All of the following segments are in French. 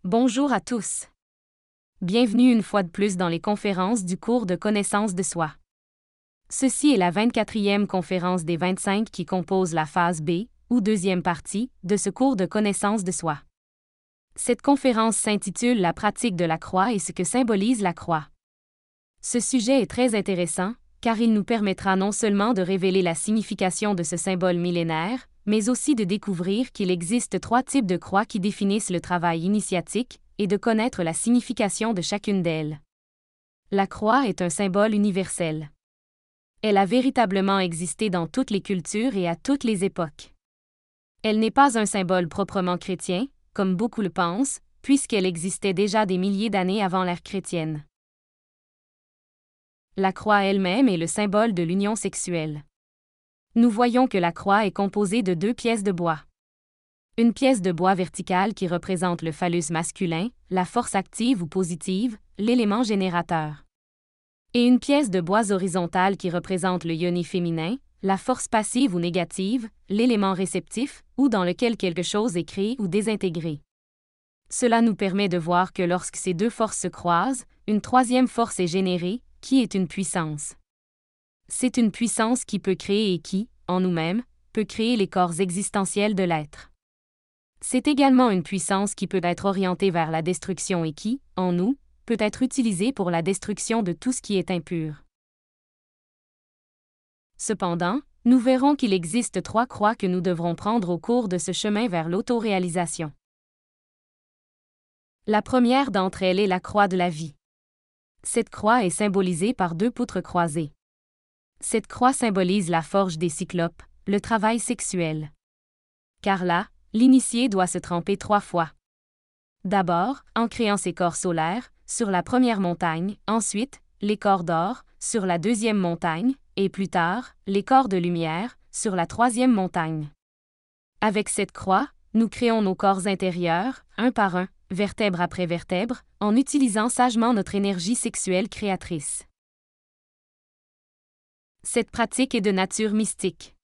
Bonjour à tous. Bienvenue une fois de plus dans les conférences du cours de connaissance de soi. Ceci est la 24e conférence des 25 qui composent la phase B, ou deuxième partie, de ce cours de connaissance de soi. Cette conférence s'intitule La pratique de la croix et ce que symbolise la croix. Ce sujet est très intéressant, car il nous permettra non seulement de révéler la signification de ce symbole millénaire, mais aussi de découvrir qu'il existe 3 types de croix qui définissent le travail initiatique, et de connaître la signification de chacune d'elles. La croix est un symbole universel. Elle a véritablement existé dans toutes les cultures et à toutes les époques. Elle n'est pas un symbole proprement chrétien, comme beaucoup le pensent, puisqu'elle existait déjà des milliers d'années avant l'ère chrétienne. La croix elle-même est le symbole de l'union sexuelle. Nous voyons que la croix est composée de 2 pièces de bois. Une pièce de bois verticale qui représente le phallus masculin, la force active ou positive, l'élément générateur. Et une pièce de bois horizontale qui représente le yoni féminin, la force passive ou négative, l'élément réceptif, ou dans lequel quelque chose est créé ou désintégré. Cela nous permet de voir que lorsque ces 2 forces se croisent, une 3e force est générée, qui est une puissance. C'est une puissance qui peut créer et qui, en nous-mêmes, peut créer les corps existentiels de l'être. C'est également une puissance qui peut être orientée vers la destruction et qui, en nous, peut être utilisée pour la destruction de tout ce qui est impur. Cependant, nous verrons qu'il existe 3 croix que nous devrons prendre au cours de ce chemin vers l'autoréalisation. La première d'entre elles est la croix de la vie. Cette croix est symbolisée par 2 poutres croisées. Cette croix symbolise la forge des cyclopes, le travail sexuel. Car là, l'initié doit se tremper 3 fois. D'abord, en créant ses corps solaires, sur la première montagne, ensuite, les corps d'or, sur la 2e montagne, et plus tard, les corps de lumière, sur la 3e montagne. Avec cette croix, nous créons nos corps intérieurs, un par un, vertèbre après vertèbre, en utilisant sagement notre énergie sexuelle créatrice. Cette pratique est de nature mystique.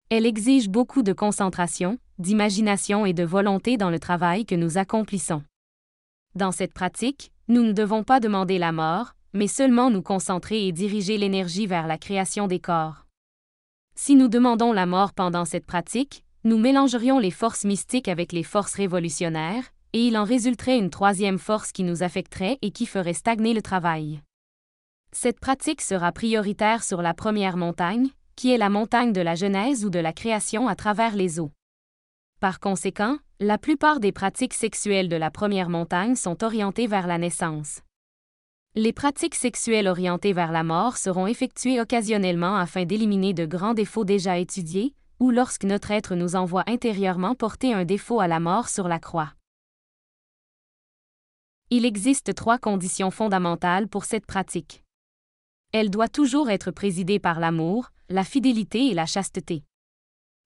Elle exige beaucoup de concentration, d'imagination et de volonté dans le travail que nous accomplissons. Dans cette pratique, nous ne devons pas demander la mort, mais seulement nous concentrer et diriger l'énergie vers la création des corps. Si nous demandons la mort pendant cette pratique, nous mélangerions les forces mystiques avec les forces révolutionnaires, et il en résulterait une 3e force qui nous affecterait et qui ferait stagner le travail. Cette pratique sera prioritaire sur la première montagne, qui est la montagne de la genèse ou de la création à travers les eaux. Par conséquent, la plupart des pratiques sexuelles de la première montagne sont orientées vers la naissance. Les pratiques sexuelles orientées vers la mort seront effectuées occasionnellement afin d'éliminer de grands défauts déjà étudiés, ou lorsque notre être nous envoie intérieurement porter un défaut à la mort sur la croix. Il existe 3 conditions fondamentales pour cette pratique. Elle doit toujours être présidée par l'amour, la fidélité et la chasteté.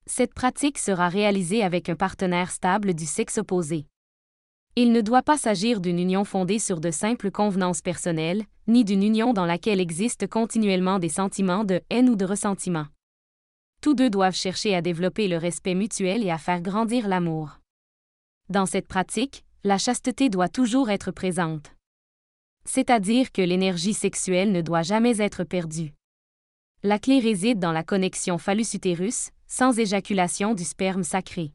Cette pratique sera réalisée avec un partenaire stable du sexe opposé. Il ne doit pas s'agir d'une union fondée sur de simples convenances personnelles, ni d'une union dans laquelle existent continuellement des sentiments de haine ou de ressentiment. Tous 2 doivent chercher à développer le respect mutuel et à faire grandir l'amour. Dans cette pratique, la chasteté doit toujours être présente. C'est-à-dire que l'énergie sexuelle ne doit jamais être perdue. La clé réside dans la connexion phallus-utérus, sans éjaculation du sperme sacré.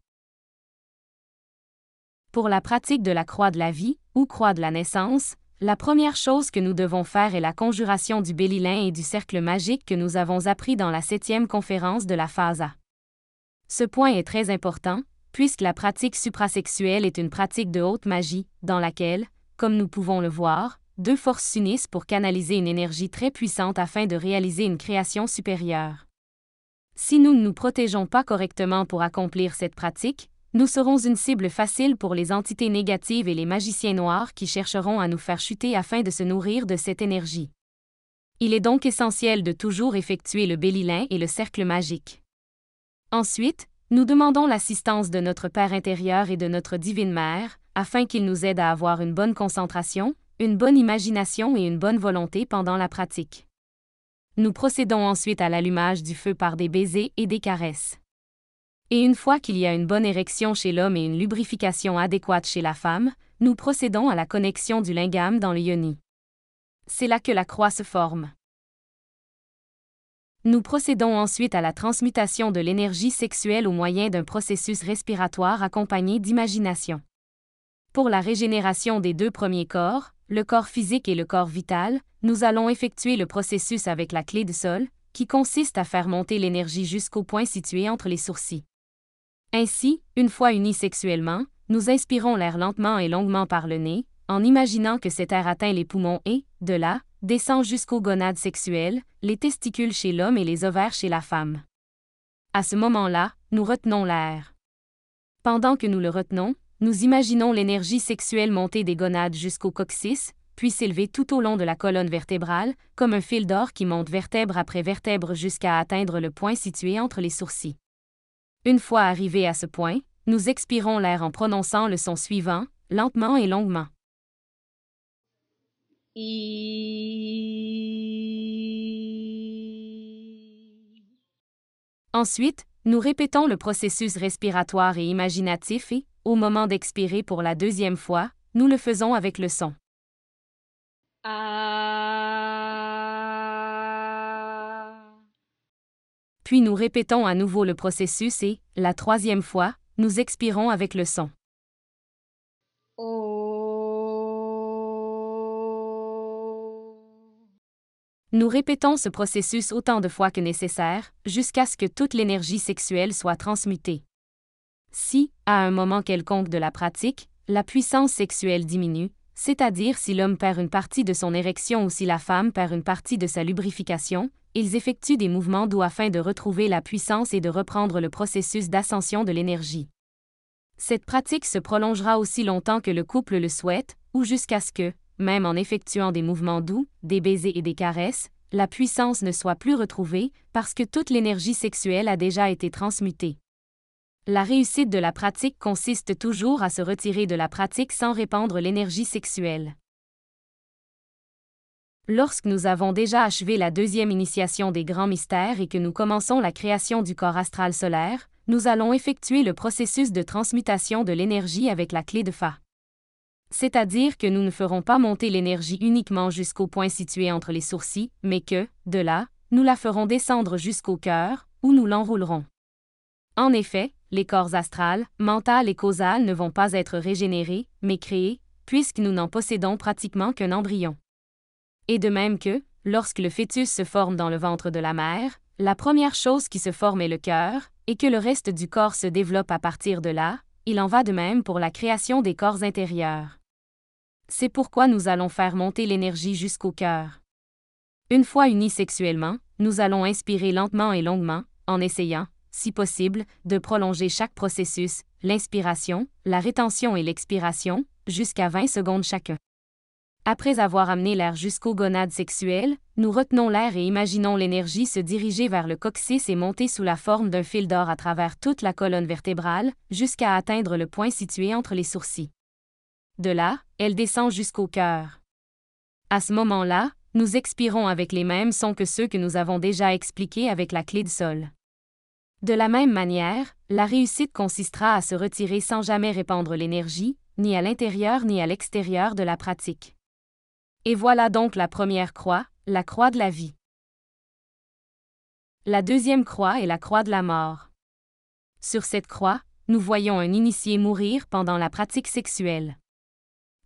Pour la pratique de la croix de la vie, ou croix de la naissance, la première chose que nous devons faire est la conjuration du Bélilin et du cercle magique que nous avons appris dans la 7e conférence de la phase A. Ce point est très important, puisque la pratique suprasexuelle est une pratique de haute magie, dans laquelle, comme nous pouvons le voir, 2 forces s'unissent pour canaliser une énergie très puissante afin de réaliser une création supérieure. Si nous ne nous protégeons pas correctement pour accomplir cette pratique, nous serons une cible facile pour les entités négatives et les magiciens noirs qui chercheront à nous faire chuter afin de se nourrir de cette énergie. Il est donc essentiel de toujours effectuer le Bélilin et le cercle magique. Ensuite, nous demandons l'assistance de notre Père intérieur et de notre Divine Mère, afin qu'ils nous aident à avoir une bonne concentration, une bonne imagination et une bonne volonté pendant la pratique. Nous procédons ensuite à l'allumage du feu par des baisers et des caresses. Et une fois qu'il y a une bonne érection chez l'homme et une lubrification adéquate chez la femme, nous procédons à la connexion du lingam dans le yoni. C'est là que la croix se forme. Nous procédons ensuite à la transmutation de l'énergie sexuelle au moyen d'un processus respiratoire accompagné d'imagination. Pour la régénération des deux premiers corps, le corps physique et le corps vital, nous allons effectuer le processus avec la clé de sol, qui consiste à faire monter l'énergie jusqu'au point situé entre les sourcils. Ainsi, une fois unis sexuellement, nous inspirons l'air lentement et longuement par le nez, en imaginant que cet air atteint les poumons et, de là, descend jusqu'aux gonades sexuelles, les testicules chez l'homme et les ovaires chez la femme. À ce moment-là, nous retenons l'air. Pendant que nous le retenons, nous imaginons l'énergie sexuelle monter des gonades jusqu'au coccyx, puis s'élever tout au long de la colonne vertébrale, comme un fil d'or qui monte vertèbre après vertèbre jusqu'à atteindre le point situé entre les sourcils. Une fois arrivés à ce point, nous expirons l'air en prononçant le son suivant, lentement et longuement. Ensuite, nous répétons le processus respiratoire et imaginatif et, au moment d'expirer pour la deuxième fois, nous le faisons avec le son. Puis nous répétons à nouveau le processus et, la troisième fois, nous expirons avec le son. Nous répétons ce processus autant de fois que nécessaire, jusqu'à ce que toute l'énergie sexuelle soit transmutée. Si, à un moment quelconque de la pratique, la puissance sexuelle diminue, c'est-à-dire si l'homme perd une partie de son érection ou si la femme perd une partie de sa lubrification, ils effectuent des mouvements doux afin de retrouver la puissance et de reprendre le processus d'ascension de l'énergie. Cette pratique se prolongera aussi longtemps que le couple le souhaite, ou jusqu'à ce que, même en effectuant des mouvements doux, des baisers et des caresses, la puissance ne soit plus retrouvée, parce que toute l'énergie sexuelle a déjà été transmutée. La réussite de la pratique consiste toujours à se retirer de la pratique sans répandre l'énergie sexuelle. Lorsque nous avons déjà achevé la deuxième initiation des grands mystères et que nous commençons la création du corps astral solaire, nous allons effectuer le processus de transmutation de l'énergie avec la clé de Fa. C'est-à-dire que nous ne ferons pas monter l'énergie uniquement jusqu'au point situé entre les sourcils, mais que, de là, nous la ferons descendre jusqu'au cœur, où nous l'enroulerons. En effet, les corps astral, mental et causal ne vont pas être régénérés, mais créés, puisque nous n'en possédons pratiquement qu'un embryon. Et de même que, lorsque le fœtus se forme dans le ventre de la mère, la première chose qui se forme est le cœur, et que le reste du corps se développe à partir de là, il en va de même pour la création des corps intérieurs. C'est pourquoi nous allons faire monter l'énergie jusqu'au cœur. Une fois unis sexuellement, nous allons inspirer lentement et longuement, en essayant, si possible, de prolonger chaque processus, l'inspiration, la rétention et l'expiration, jusqu'à 20 secondes chacun. Après avoir amené l'air jusqu'aux gonades sexuelles, nous retenons l'air et imaginons l'énergie se diriger vers le coccyx et monter sous la forme d'un fil d'or à travers toute la colonne vertébrale, jusqu'à atteindre le point situé entre les sourcils. De là, elle descend jusqu'au cœur. À ce moment-là, nous expirons avec les mêmes sons que ceux que nous avons déjà expliqués avec la clé de sol. De la même manière, la réussite consistera à se retirer sans jamais répandre l'énergie, ni à l'intérieur ni à l'extérieur de la pratique. Et voilà donc la première croix, la croix de la vie. La deuxième croix est la croix de la mort. Sur cette croix, nous voyons un initié mourir pendant la pratique sexuelle.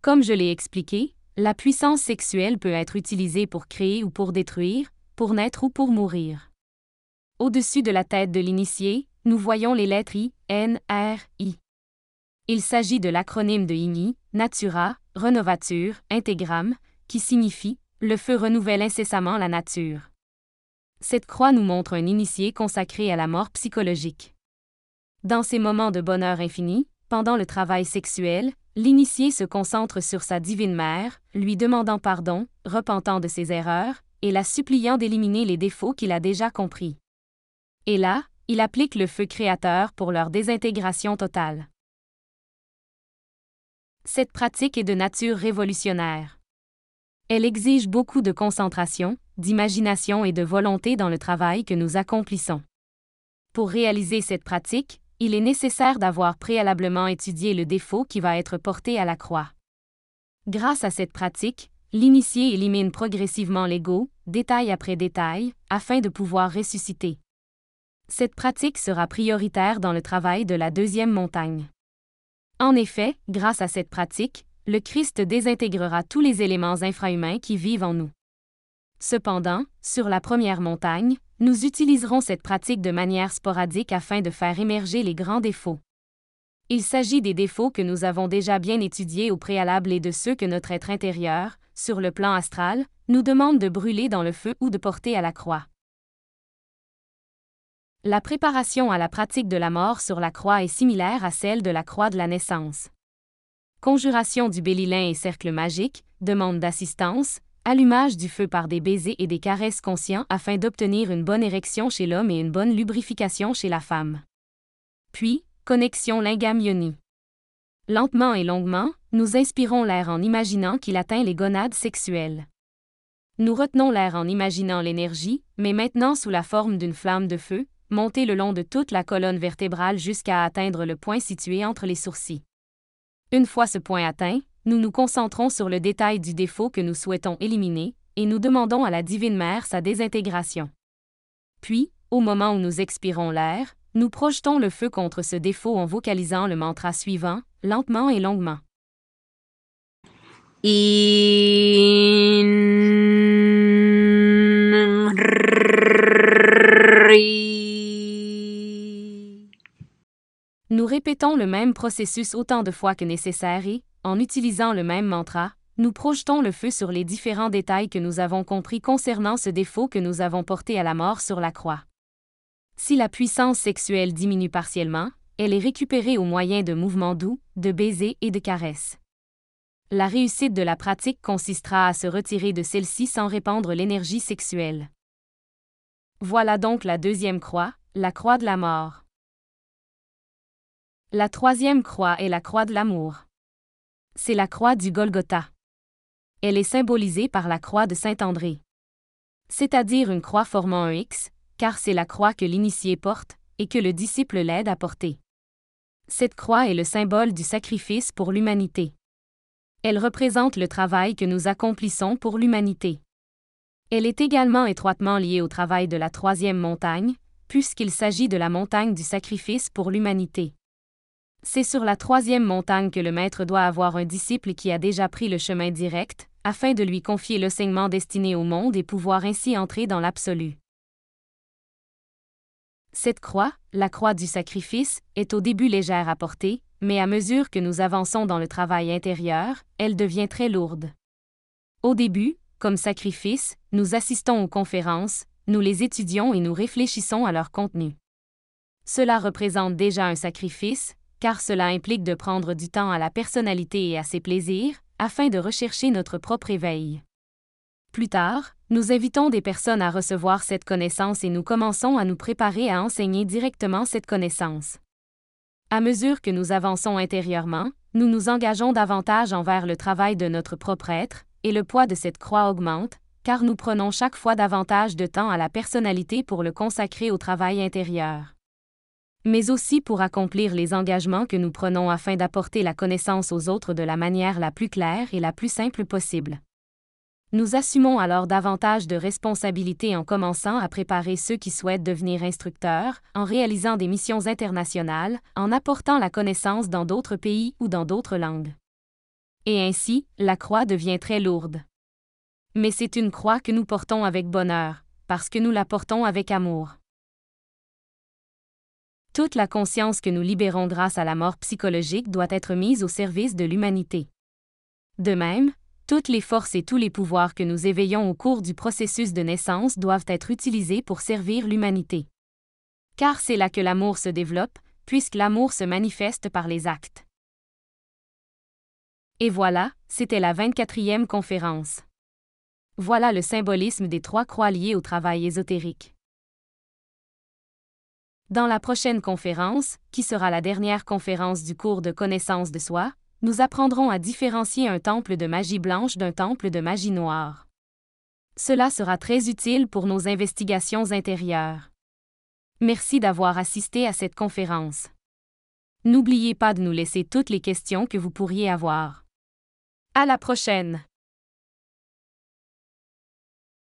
Comme je l'ai expliqué, la puissance sexuelle peut être utilisée pour créer ou pour détruire, pour naître ou pour mourir. Au-dessus de la tête de l'initié, nous voyons les lettres I, N, R, I. Il s'agit de l'acronyme de INI, Natura, Renovature, Intégramme, qui signifie « Le feu renouvelle incessamment la nature ». Cette croix nous montre un initié consacré à la mort psychologique. Dans ces moments de bonheur infini, pendant le travail sexuel, l'initié se concentre sur sa divine mère, lui demandant pardon, repentant de ses erreurs, et la suppliant d'éliminer les défauts qu'il a déjà compris. Et là, il applique le feu créateur pour leur désintégration totale. Cette pratique est de nature révolutionnaire. Elle exige beaucoup de concentration, d'imagination et de volonté dans le travail que nous accomplissons. Pour réaliser cette pratique, il est nécessaire d'avoir préalablement étudié le défaut qui va être porté à la croix. Grâce à cette pratique, l'initié élimine progressivement l'ego, détail après détail, afin de pouvoir ressusciter. Cette pratique sera prioritaire dans le travail de la deuxième montagne. En effet, grâce à cette pratique, le Christ désintégrera tous les éléments infrahumains qui vivent en nous. Cependant, sur la première montagne, nous utiliserons cette pratique de manière sporadique afin de faire émerger les grands défauts. Il s'agit des défauts que nous avons déjà bien étudiés au préalable et de ceux que notre être intérieur, sur le plan astral, nous demande de brûler dans le feu ou de porter à la croix. La préparation à la pratique de la mort sur la croix est similaire à celle de la croix de la naissance. Conjuration du Bélilin et cercle magique, demande d'assistance, allumage du feu par des baisers et des caresses conscients afin d'obtenir une bonne érection chez l'homme et une bonne lubrification chez la femme. Puis, connexion lingam-yoni. Lentement et longuement, nous inspirons l'air en imaginant qu'il atteint les gonades sexuelles. Nous retenons l'air en imaginant l'énergie, mais maintenant sous la forme d'une flamme de feu, monter le long de toute la colonne vertébrale jusqu'à atteindre le point situé entre les sourcils. Une fois ce point atteint, nous nous concentrons sur le détail du défaut que nous souhaitons éliminer, et nous demandons à la Divine Mère sa désintégration. Puis, au moment où nous expirons l'air, nous projetons le feu contre ce défaut en vocalisant le mantra suivant, lentement et longuement. Nous répétons le même processus autant de fois que nécessaire et, en utilisant le même mantra, nous projetons le feu sur les différents détails que nous avons compris concernant ce défaut que nous avons porté à la mort sur la croix. Si la puissance sexuelle diminue partiellement, elle est récupérée au moyen de mouvements doux, de baisers et de caresses. La réussite de la pratique consistera à se retirer de celle-ci sans répandre l'énergie sexuelle. Voilà donc la deuxième croix, la croix de la mort. La troisième croix est la croix de l'amour. C'est la croix du Golgotha. Elle est symbolisée par la croix de Saint-André. C'est-à-dire une croix formant un X, car c'est la croix que l'initié porte, et que le disciple l'aide à porter. Cette croix est le symbole du sacrifice pour l'humanité. Elle représente le travail que nous accomplissons pour l'humanité. Elle est également étroitement liée au travail de la troisième montagne, puisqu'il s'agit de la montagne du sacrifice pour l'humanité. C'est sur la troisième montagne que le maître doit avoir un disciple qui a déjà pris le chemin direct, afin de lui confier l'enseignement destiné au monde et pouvoir ainsi entrer dans l'absolu. Cette croix, la croix du sacrifice, est au début légère à porter, mais à mesure que nous avançons dans le travail intérieur, elle devient très lourde. Au début, comme sacrifice, nous assistons aux conférences, nous les étudions et nous réfléchissons à leur contenu. Cela représente déjà un sacrifice, car cela implique de prendre du temps à la personnalité et à ses plaisirs, afin de rechercher notre propre éveil. Plus tard, nous invitons des personnes à recevoir cette connaissance et nous commençons à nous préparer à enseigner directement cette connaissance. À mesure que nous avançons intérieurement, nous nous engageons davantage envers le travail de notre propre être, et le poids de cette croix augmente, car nous prenons chaque fois davantage de temps à la personnalité pour le consacrer au travail intérieur. Mais aussi pour accomplir les engagements que nous prenons afin d'apporter la connaissance aux autres de la manière la plus claire et la plus simple possible. Nous assumons alors davantage de responsabilités en commençant à préparer ceux qui souhaitent devenir instructeurs, en réalisant des missions internationales, en apportant la connaissance dans d'autres pays ou dans d'autres langues. Et ainsi, la croix devient très lourde. Mais c'est une croix que nous portons avec bonheur, parce que nous la portons avec amour. Toute la conscience que nous libérons grâce à la mort psychologique doit être mise au service de l'humanité. De même, toutes les forces et tous les pouvoirs que nous éveillons au cours du processus de naissance doivent être utilisés pour servir l'humanité. Car c'est là que l'amour se développe, puisque l'amour se manifeste par les actes. Et voilà, c'était la 24e conférence. Voilà le symbolisme des trois croix liées au travail ésotérique. Dans la prochaine conférence, qui sera la dernière conférence du cours de connaissance de soi, nous apprendrons à différencier un temple de magie blanche d'un temple de magie noire. Cela sera très utile pour nos investigations intérieures. Merci d'avoir assisté à cette conférence. N'oubliez pas de nous laisser toutes les questions que vous pourriez avoir. À la prochaine!